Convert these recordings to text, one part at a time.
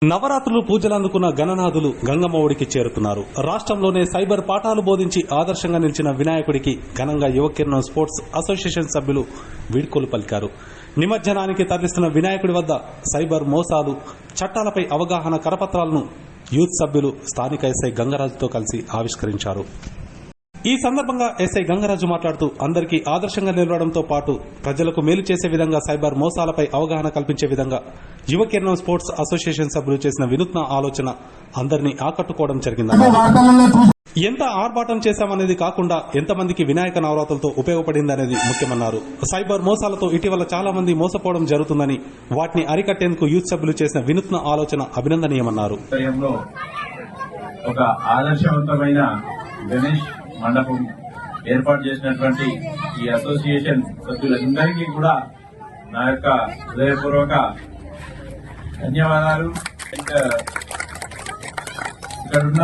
నవరాత్రులు పూజలు అందుకున్న గణనాథులు గంగమ్మ ఒడికి చేరుకున్నారు. రాష్ట్రంలోనే సైబర్ పాఠాలు బోధించి ఆదర్శంగా నిలిచిన వినాయకుడికి ఘనంగా యువకిరణం స్పోర్ట్స్ అసోసియేషన్ సభ్యులు వీడ్కోలు పలికారు. నిమజ్జనానికి తరలిస్తున్న వినాయకుడి వద్ద సైబర్ మోసాలు, చట్టాలపై అవగాహన కరపత్రాలను యూత్ సభ్యులు స్థానిక ఎస్ఐ గంగరాజుతో కలిసి ఆవిష్కరించారు. ఈ సందర్భంగా ఎస్ఐ గంగరాజు మాట్లాడుతూ అందరికీ ఆదర్శంగా నిలవడంతో పాటు ప్రజలకు మేలు చేసే విధంగా సైబర్ మోసాలపై అవగాహన కల్పించే విధంగా యువకిరణం స్పోర్ట్స్ అసోసియేషన్ సభ్యులు చేసిన వినూత్న ఆలోచన అందరినీ ఆకట్టుకోవడం జరిగిందన్నారు. ఎంత ఆర్భాటం చేశామనేది కాకుండా ఎంతమందికి వినాయక నవరాత్రులతో ఉపయోగపడిందనేది ముఖ్యమన్నారు. సైబర్ మోసాలతో ఇటీవల చాలా మంది మోసపోవడం జరుగుతుందని, వాటిని అరికట్టేందుకు యూత్ సభ్యులు చేసిన వినూత్న ఆలోచన అభినందనీయమన్నారు. ఒక ఆదర్శవంతమైన గణేష్ మండపం ఏర్పాటు చేసినటువంటి ఈ అసోసియేషన్ సభ్యులందరికీ కూడా నా యొక్క హృదయపూర్వక ధన్యవాదాలు. ఇక్కడున్న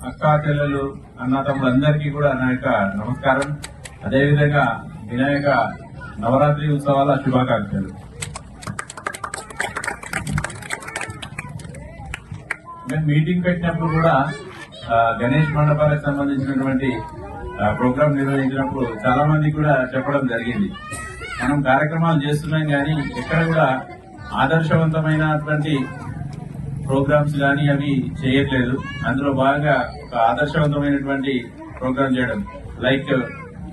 అక్కా చెల్లెలు, అన్నతమ్ములందరికీ కూడా నా యొక్క నమస్కారం. అదేవిధంగా వినాయక నవరాత్రి ఉత్సవాల శుభాకాంక్షలు. మేము మీటింగ్ పెట్టినప్పుడు కూడా గణేష్ మండపాలకు సంబంధించినటువంటి ప్రోగ్రాం నిర్వహించినప్పుడు చాలా మంది కూడా చెప్పడం జరిగింది. మనం కార్యక్రమాలు చేస్తున్నాం కానీ ఎక్కడ కూడా ఆదర్శవంతమైనటువంటి ప్రోగ్రామ్స్ కానీ అవి చేయట్లేదు. అందులో భాగంగా ఒక ఆదర్శవంతమైనటువంటి ప్రోగ్రాం చేయడం, లైక్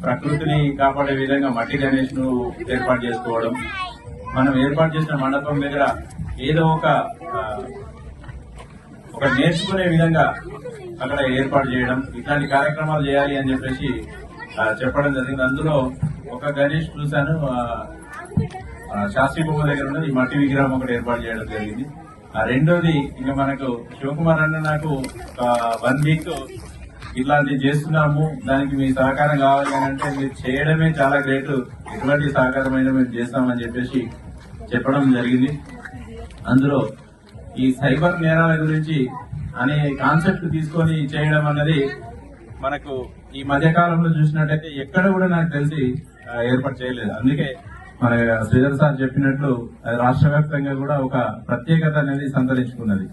ప్రకృతిని కాపాడే విధంగా మట్టి గణేష్ ను ఏర్పాటు చేసుకోవడం, మనం ఏర్పాటు చేసిన మండపం దగ్గర ఏదో ఒక నేర్చుకునే విధంగా అక్కడ ఏర్పాటు చేయడం, ఇట్లాంటి కార్యక్రమాలు చేయాలి అని చెప్పేసి చెప్పడం జరిగింది. అందులో ఒక గణేష్ చూశాను, శాస్త్రీ బొమ్మ దగ్గర ఉన్నది, ఈ మట్టి విగ్రహం ఒకటి ఏర్పాటు చేయడం జరిగింది. రెండోది ఇంకా మనకు శివకుమార్ అన్న నాకు 1 వీక్ ఇట్లాంటివి చేస్తున్నాము, దానికి మీ సహకారం కావాలి అని అంటే మీరు చేయడమే చాలా గ్రేట్, ఎటువంటి సహకారమైన మేము చేస్తామని చెప్పేసి చెప్పడం జరిగింది. అందులో ఈ సైబర్ నేరాల గురించి అనే కాన్సెప్ట్ తీసుకొని చేయడం అన్నది మనకు ఈ మధ్యకాలంలో చూసినట్టయితే ఎక్కడ కూడా నాకు తెలిసి ఏర్పాటు చేయలేదు. అందుకే మన శ్రీధర్ సార్ చెప్పినట్లు రాష్ట్ర వ్యాప్తంగా కూడా ఒక ప్రత్యేకత అనేది సంతరించుకున్నది.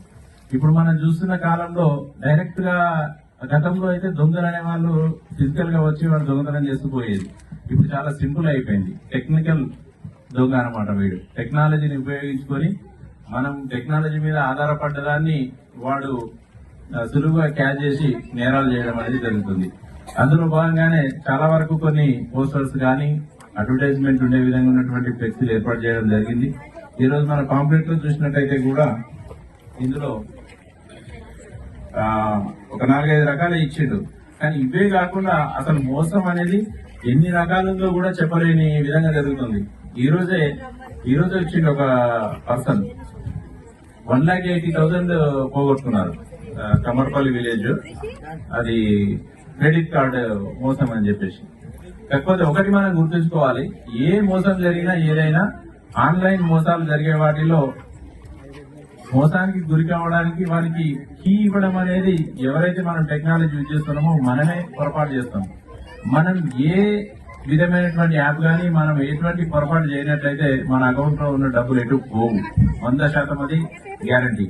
ఇప్పుడు మనం చూస్తున్న కాలంలో డైరెక్ట్ గా, గతంలో అయితే దొంగలు అనే వాళ్ళు ఫిజికల్ గా వచ్చి వాళ్ళు దొంగతనం చేస్తూ పోయేది. ఇప్పుడు చాలా సింపుల్ అయిపోయింది. టెక్నికల్ దొంగ అనమాట వీడు. టెక్నాలజీని ఉపయోగించుకొని మనం టెక్నాలజీ మీద ఆధారపడ్డదాన్ని వాడు సులువుగా క్యాచ్ చేసి నేరాలు చేయడం అనేది జరుగుతుంది. అందులో భాగంగానే చాలా వరకు కొన్ని పోస్టర్స్ కానీ అడ్వర్టైజ్మెంట్ ఉండే విధంగా ఉన్నటువంటి ఫ్లెక్సీలు ఏర్పాటు చేయడం జరిగింది. ఈ రోజు మన కాంప్లెక్స్ లో చూసినట్టయితే కూడా ఇందులో ఒక 4-5 రకాలు ఇచ్చిండు. కానీ ఇవే కాకుండా అసలు మోసం అనేది ఎన్ని రకాలుందో కూడా చెప్పలేని విధంగా జరుగుతుంది. ఈ రోజు వచ్చిండు ఒక పర్సన్ 1,80,000 పోగొట్టుకున్నారు. కమర్పల్లి విలేజ్, అది క్రెడిట్ కార్డు మోసం అని చెప్పేసి. కాకపోతే ఒకటి మనం గుర్తుంచుకోవాలి, ఏ మోసం జరిగినా ఏదైనా ఆన్లైన్ మోసాలు జరిగే వాటిలో మోసానికి గురి కావడానికి వారికి కీ ఇవ్వడం అనేది, ఎవరైతే మనం టెక్నాలజీ యూజ్ చేస్తున్నామో మనమే పొరపాటు చేస్తాం. మనం ఏ విధమైనటువంటి యాప్ కానీ మనం ఎటువంటి పొరపాటు చేయనట్లయితే మన అకౌంట్ లో ఉన్న డబ్బులు ఎటు పోవు. 100% అది గ్యారంటీ.